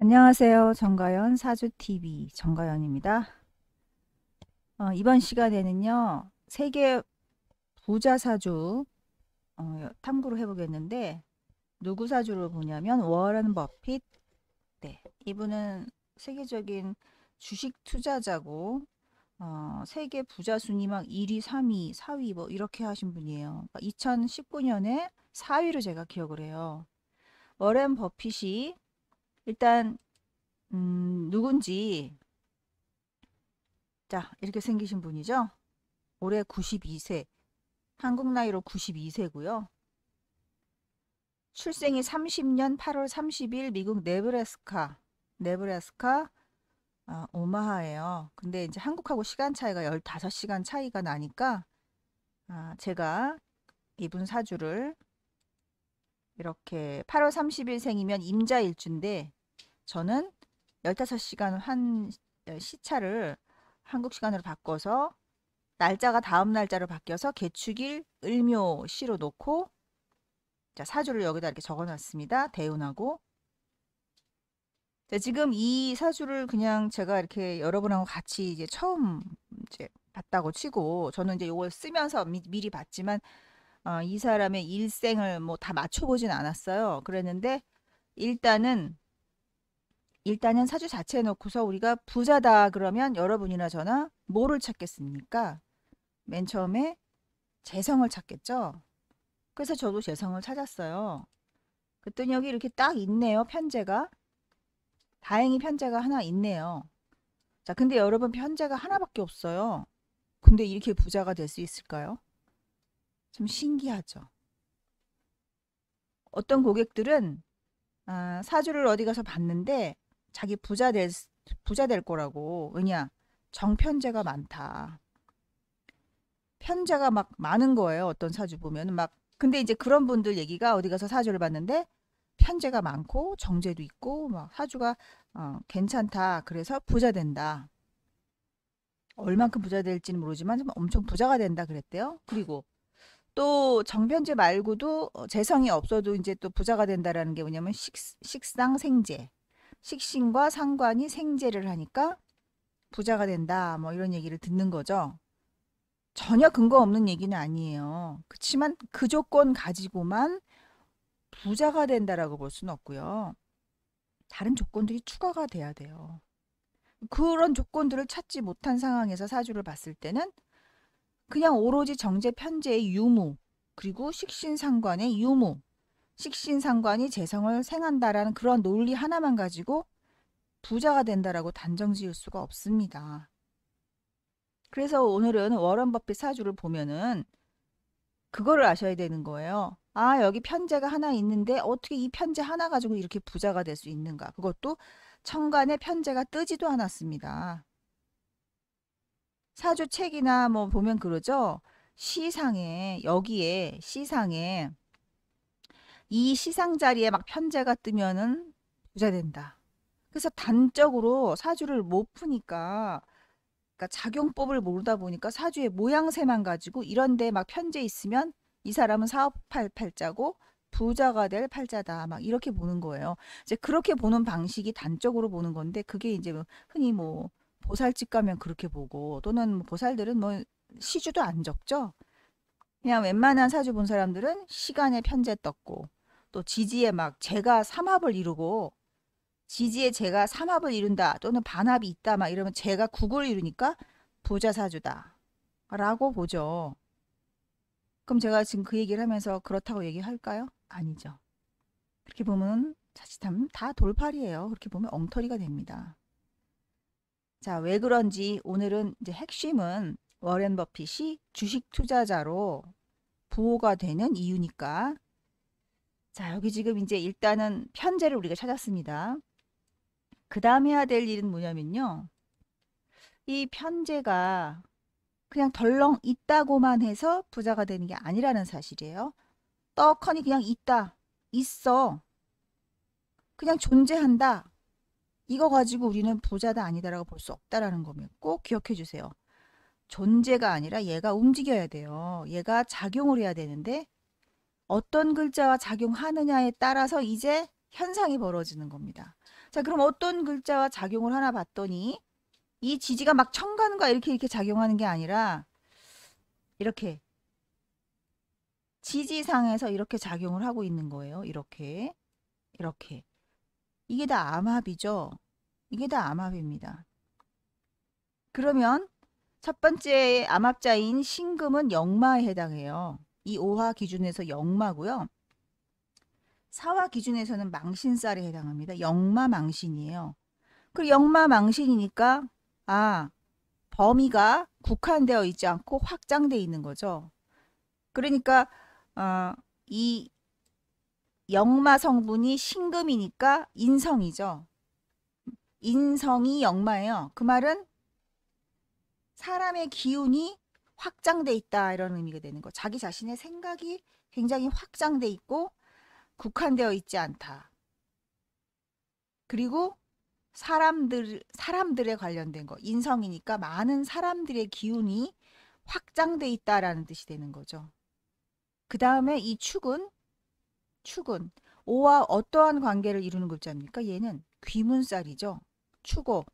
안녕하세요. 정가연 사주TV 정가연입니다. 이번 시간에는요. 세계 부자 사주 탐구를 해보겠는데 누구 사주를 보냐면 워런 버핏. 네, 이분은 세계적인 주식 투자자고 세계 부자 순위 막 1위, 3위, 4위 뭐 이렇게 하신 분이에요. 2019년에 4위로 제가 기억을 해요. 워런 버핏이 일단 누군지 자, 이렇게 생기신 분이죠. 올해 92세, 한국 나이로 92세고요. 출생이 30년 8월 30일 미국 네브라스카 오마하예요. 근데 이제 한국하고 시간 차이가 15시간 차이가 나니까 제가 이분 사주를 이렇게 8월 30일 생이면 임자일주인데 저는 15시간 한 시차를 한국 시간으로 바꿔서 날짜가 다음 날짜로 바뀌어서 개축일 을묘시로 놓고 자, 사주를 여기다 이렇게 적어 놨습니다. 대운하고. 자, 지금 이 사주를 그냥 제가 이렇게 여러분하고 같이 이제 처음 이제 봤다고 치고 저는 이제 이걸 쓰면서 미리 봤지만 이 사람의 일생을 뭐 다 맞춰보진 않았어요. 그랬는데 일단은 사주 자체 놓고서 우리가 부자다 그러면 여러분이나 저나 뭐를 찾겠습니까? 맨 처음에 재성을 찾겠죠. 그래서 저도 재성을 찾았어요. 그랬더니 여기 이렇게 딱 있네요. 편제가. 다행히 편제가 하나 있네요. 자, 근데 여러분 편제가 하나밖에 없어요. 근데 이렇게 부자가 될 수 있을까요? 좀 신기하죠. 어떤 고객들은 사주를 어디 가서 봤는데 자기 부자 될 거라고. 왜냐? 정편제가 많다. 편제가 막 많은 거예요. 어떤 사주 보면은 막 근데 이제 그런 분들 얘기가 어디 가서 사주를 봤는데 편제가 많고 정제도 있고 막 사주가 괜찮다. 그래서 부자 된다. 얼만큼 부자 될지는 모르지만 좀 엄청 부자가 된다 그랬대요. 그리고 또 정편제 말고도 재성이 없어도 이제 또 부자가 된다라는 게 뭐냐면 식상생재. 식신과 상관이 생재를 하니까 부자가 된다. 뭐 이런 얘기를 듣는 거죠. 전혀 근거 없는 얘기는 아니에요. 그렇지만 그 조건 가지고만 부자가 된다라고 볼 수는 없고요. 다른 조건들이 추가가 돼야 돼요. 그런 조건들을 찾지 못한 상황에서 사주를 봤을 때는 그냥 오로지 정제 편제의 유무 그리고 식신상관의 유무 식신상관이 재성을 생한다라는 그런 논리 하나만 가지고 부자가 된다라고 단정 지을 수가 없습니다. 그래서 오늘은 워런 버핏 사주를 보면은 그거를 아셔야 되는 거예요. 여기 편제가 하나 있는데 어떻게 이 편제 하나 가지고 이렇게 부자가 될 수 있는가? 그것도 천간에 편제가 뜨지도 않았습니다. 사주 책이나 뭐 보면 그러죠. 시상에 여기에 시상에 이 시상 자리에 막 편제가 뜨면은 부자 된다. 그래서 단적으로 사주를 못 푸니까 그러니까 작용법을 모르다 보니까 사주의 모양새만 가지고 이런데 막 편제 있으면 이 사람은 사업할 팔자고 부자가 될 팔자다. 막 이렇게 보는 거예요. 이제 그렇게 보는 방식이 단적으로 보는 건데 그게 이제 뭐 흔히 뭐 보살집 가면 그렇게 보고 또는 뭐 보살들은 뭐 시주도 안 적죠. 그냥 웬만한 사주 본 사람들은 시간에 편제 떴고 또 지지에 막 재가 삼합을 이루고 지지에 재가 삼합을 이룬다 또는 반합이 있다 막 이러면 재가 국을 이루니까 부자 사주다 라고 보죠. 그럼 제가 지금 그 얘기를 하면서 그렇다고 얘기할까요? 아니죠. 그렇게 보면 자칫하면 다 돌팔이에요. 그렇게 보면 엉터리가 됩니다. 자, 왜 그런지 오늘은 이제 핵심은 워렌 버핏이 주식 투자자로 부호가 되는 이유니까. 자, 여기 지금 이제 일단은 편제를 우리가 찾았습니다. 그 다음 해야 될 일은 뭐냐면요. 이 편제가 그냥 덜렁 있다고만 해서 부자가 되는 게 아니라는 사실이에요. 떡하니 그냥 있다, 있어, 그냥 존재한다. 이거 가지고 우리는 부자다 아니다라고 볼 수 없다라는 거면 꼭 기억해 주세요. 존재가 아니라 얘가 움직여야 돼요. 얘가 작용을 해야 되는데 어떤 글자와 작용하느냐에 따라서 이제 현상이 벌어지는 겁니다. 자, 그럼 어떤 글자와 작용을 하나 봤더니 이 지지가 막 청간과 이렇게 작용하는 게 아니라 이렇게 지지상에서 이렇게 작용을 하고 있는 거예요. 이렇게. 이렇게. 이게 다 암합이죠. 이게 다 암합입니다. 그러면 첫 번째 암합자인 신금은 역마에 해당해요. 이 오화 기준에서 역마고요. 사화 기준에서는 망신살에 해당합니다. 역마 망신이에요. 그 역마 망신이니까 범위가 국한되어 있지 않고 확장되어 있는 거죠. 그러니까 이 역마 성분이 신금이니까 인성이죠. 인성이 역마예요. 그 말은 사람의 기운이 확장돼 있다 이런 의미가 되는 거. 자기 자신의 생각이 굉장히 확장돼 있고 국한되어 있지 않다. 그리고 사람들에 관련된 거. 인성이니까 많은 사람들의 기운이 확장돼 있다라는 뜻이 되는 거죠. 그 다음에 이 축은 오와 어떠한 관계를 이루는 글자입니까? 얘는 귀문살이죠. 축오.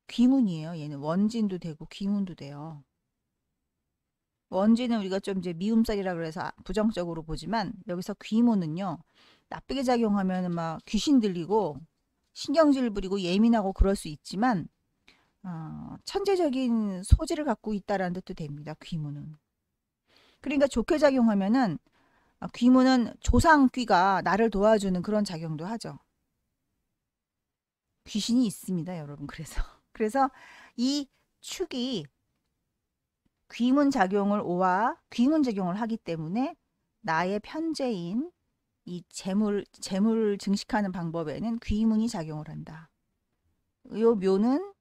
귀문이에요. 얘는 원진도 되고 귀문도 돼요. 원진은 우리가 좀 이제 미음살이라 그래서 부정적으로 보지만 여기서 귀문은요. 나쁘게 작용하면 막 귀신 들리고 신경질 부리고 예민하고 그럴 수 있지만 천재적인 소질을 갖고 있다라는 뜻도 됩니다. 귀문은. 그러니까 좋게 작용하면은 귀문은 조상귀가 나를 도와주는 그런 작용도 하죠. 귀신이 있습니다, 여러분. 그래서 이 축이 귀문 작용을 귀문 작용을 하기 때문에 나의 편재인 이 재물을 증식하는 방법에는 귀문이 작용을 한다. 요 묘는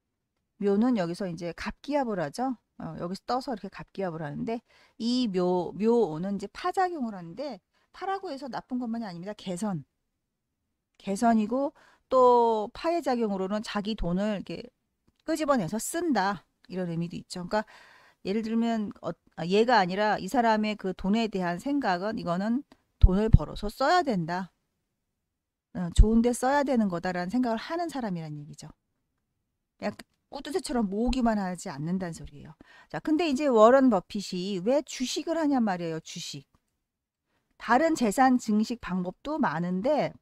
여기서 이제 갑기압을 하죠. 여기서 떠서 이렇게 갑기압을 하는데 이 묘는 이제 파작용을 하는데 파라고 해서 나쁜 것만이 아닙니다. 개선이고 또 파의 작용으로는 자기 돈을 이렇게 끄집어내서 쓴다 이런 의미도 있죠. 그러니까 예를 들면 얘가 아니라 이 사람의 그 돈에 대한 생각은 이거는 돈을 벌어서 써야 된다. 좋은데 써야 되는 거다라는 생각을 하는 사람이란 얘기죠. 약간 꾸드새처럼 모으기만 하지 않는다는 소리예요. 자, 근데 이제 워런 버핏이 왜 주식을 하냔 말이에요. 주식. 다른 재산 증식 방법도 많은데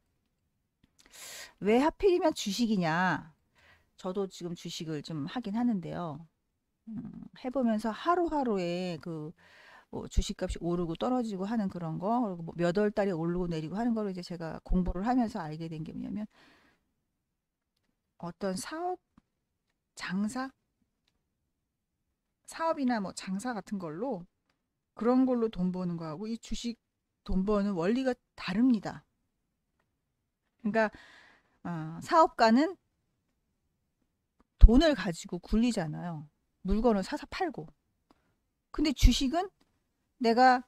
왜 하필이면 주식이냐. 저도 지금 주식을 좀 하긴 하는데요. 해보면서 하루하루에 주식값이 오르고 떨어지고 하는 그런 거, 그리고 뭐 몇 월 달에 오르고 내리고 하는 거를 이제 제가 공부를 하면서 알게 된 게 뭐냐면 어떤 사업이나 뭐 장사 같은 걸로 그런 걸로 돈 버는 거하고 이 주식 돈 버는 원리가 다릅니다. 그러니까 사업가는 돈을 가지고 굴리잖아요. 물건을 사서 팔고. 근데 주식은 내가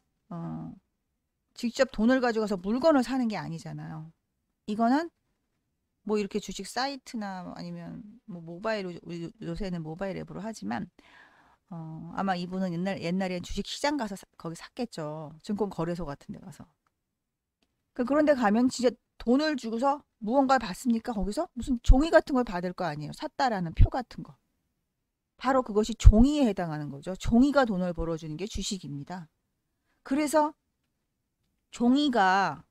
직접 돈을 가져가서 물건을 사는 게 아니잖아요. 이거는 뭐 이렇게 주식 사이트나 아니면 뭐 모바일 요새는 모바일 앱으로 하지만 아마 이분은 옛날엔 주식 시장 가서 거기 샀겠죠. 증권 거래소 같은 데 가서. 그런데 가면 진짜 돈을 주고서 무언가를 받습니까? 거기서 무슨 종이 같은 걸 받을 거 아니에요. 샀다라는 표 같은 거. 바로 그것이 종이에 해당하는 거죠. 종이가 돈을 벌어주는 게 주식입니다. 그래서 종이가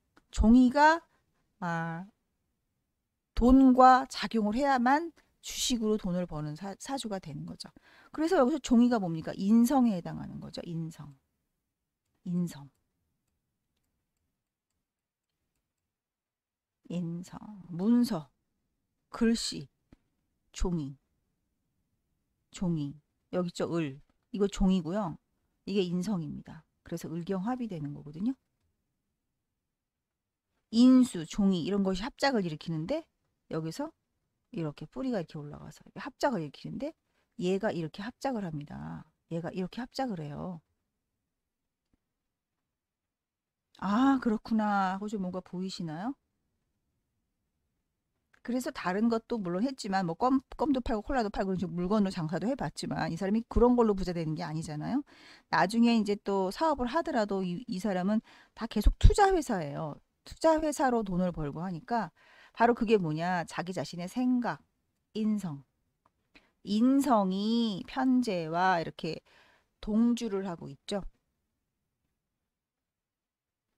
돈과 작용을 해야만 주식으로 돈을 버는 사주가 되는 거죠. 그래서 여기서 종이가 뭡니까? 인성에 해당하는 거죠. 인성. 문서, 글씨, 종이. 여기 있죠. 이거 종이고요. 이게 인성입니다. 그래서 을경합이 되는 거거든요. 인수, 종이 이런 것이 합작을 일으키는데 여기서 이렇게 뿌리가 이렇게 올라가서 합작을 일으키는데 얘가 이렇게 합작을 합니다. 얘가 이렇게 합작을 해요. 그렇구나 하고 좀 뭔가 보이시나요? 그래서 다른 것도 물론 했지만 뭐 껌도 팔고 콜라도 팔고 물건으로 장사도 해봤지만 이 사람이 그런 걸로 부자 되는 게 아니잖아요. 나중에 이제 또 사업을 하더라도 이 사람은 다 계속 투자 회사예요. 투자 회사로 돈을 벌고 하니까 바로 그게 뭐냐? 자기 자신의 생각, 인성. 인성이 편재와 이렇게 동주를 하고 있죠.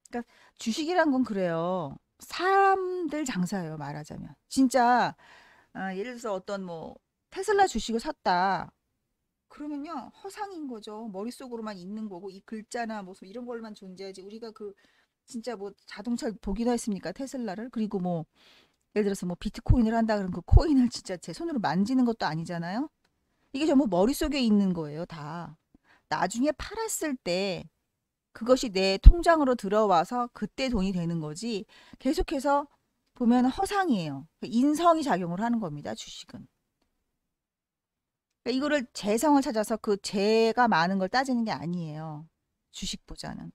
그러니까 주식이란 건 그래요. 사람들 장사예요, 말하자면. 진짜 예를 들어서 어떤 뭐 테슬라 주식을 샀다. 그러면요, 허상인 거죠. 머릿속으로만 있는 거고 이 글자나 뭐 이런 걸만 존재하지. 우리가 그 진짜 뭐 자동차 보기도 했습니까? 테슬라를. 그리고 뭐 예를 들어서 뭐 비트코인을 한다 그러면 그 코인을 진짜 제 손으로 만지는 것도 아니잖아요. 이게 전부 머릿속에 있는 거예요, 다. 나중에 팔았을 때 그것이 내 통장으로 들어와서 그때 돈이 되는 거지. 계속해서 보면 허상이에요. 인성이 작용을 하는 겁니다, 주식은. 그러니까 이거를 재성을 찾아서 그 재가 많은 걸 따지는 게 아니에요. 주식보다는.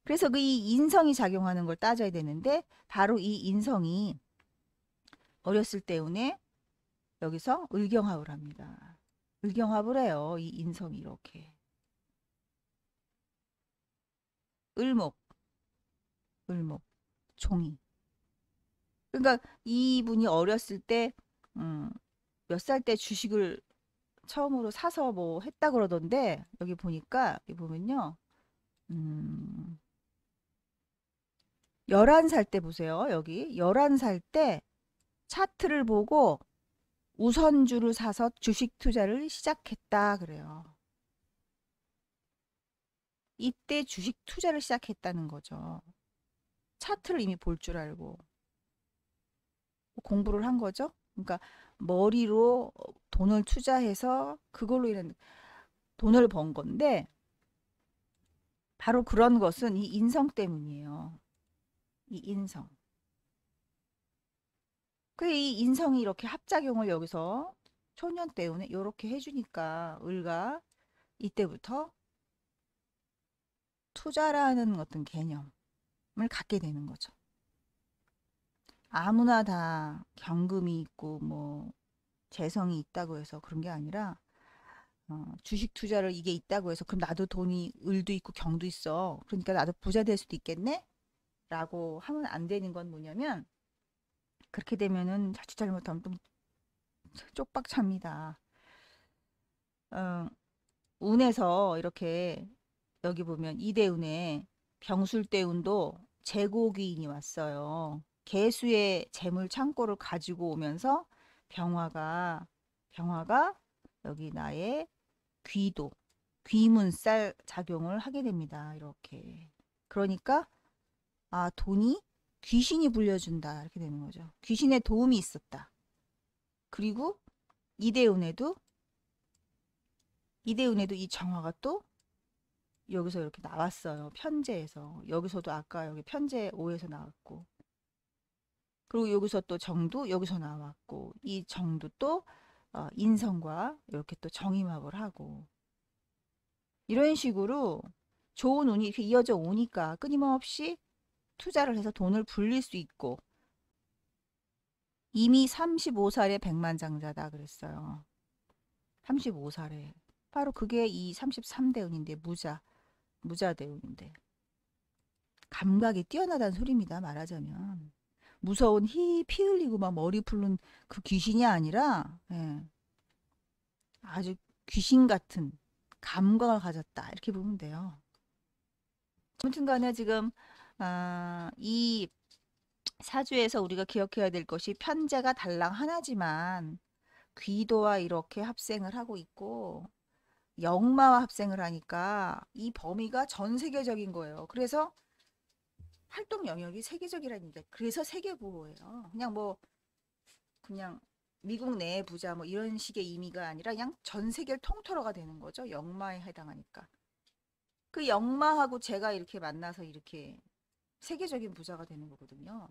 그래서 그 이 인성이 작용하는 걸 따져야 되는데 바로 이 인성이 어렸을 때운에 여기서 을경합을 합니다. 을경합을 해요. 이 인성이 이렇게. 을목, 을목, 종이. 그러니까 이분이 어렸을 때, 몇 살 때 주식을 처음으로 사서 뭐 했다 그러던데, 여기 보니까, 여기 보면요. 음, 11살 때 보세요. 여기. 11살 때 차트를 보고 우선주를 사서 주식 투자를 시작했다 그래요. 이때 주식 투자를 시작했다는 거죠. 차트를 이미 볼 줄 알고 공부를 한 거죠. 그러니까 머리로 돈을 투자해서 그걸로 인한 돈을 번 건데 바로 그런 것은 이 인성 때문이에요. 이 인성. 그 이 인성이 이렇게 합작용을 여기서 초년 때문에 이렇게 해주니까 을가 이때부터 투자라는 어떤 개념을 갖게 되는 거죠. 아무나 다 경금이 있고 뭐 재성이 있다고 해서 그런 게 아니라 주식 투자를 이게 있다고 해서 그럼 나도 돈이 을도 있고 경도 있어. 그러니까 나도 부자 될 수도 있겠네? 라고 하면 안 되는 건 뭐냐면 그렇게 되면은 자칫 잘못하면 좀 쪽박 찹니다. 어, 운에서 이렇게 여기 보면 이대운에 병술대운도 재고귀인이 왔어요. 개수의 재물 창고를 가지고 오면서 병화가 여기 나의 귀도 귀문살 작용을 하게 됩니다. 이렇게. 그러니까 돈이 귀신이 불려준다 이렇게 되는 거죠. 귀신의 도움이 있었다. 그리고 이대운에도 이 정화가 또 여기서 이렇게 나왔어요. 편제에서. 여기서도 아까 여기 편제 5에서 나왔고. 그리고 여기서 또 정도 여기서 나왔고. 이 정도 또 인성과 이렇게 또 정임합을 하고. 이런 식으로 좋은 운이 이렇게 이어져 오니까 끊임없이 투자를 해서 돈을 불릴 수 있고. 이미 35살에 백만장자다 그랬어요. 35살에. 바로 그게 이 33대운인데 무자대운인데. 감각이 뛰어나다는 소리입니다. 말하자면. 무서운 피 흘리고 막 머리 풀는 그 귀신이 아니라 아주 귀신 같은 감각을 가졌다. 이렇게 보면 돼요. 아무튼 간에 지금 이 사주에서 우리가 기억해야 될 것이 편제가 달랑 하나지만 귀도와 이렇게 합생을 하고 있고 역마와 합생을 하니까 이 범위가 전 세계적인 거예요. 그래서 활동 영역이 세계적이라는 얘기가 그래서 세계구호예요. 그냥 미국 내 부자 뭐 이런 식의 의미가 아니라 그냥 전 세계를 통틀어가 되는 거죠. 역마에 해당하니까. 그 역마하고 제가 이렇게 만나서 이렇게 세계적인 부자가 되는 거거든요.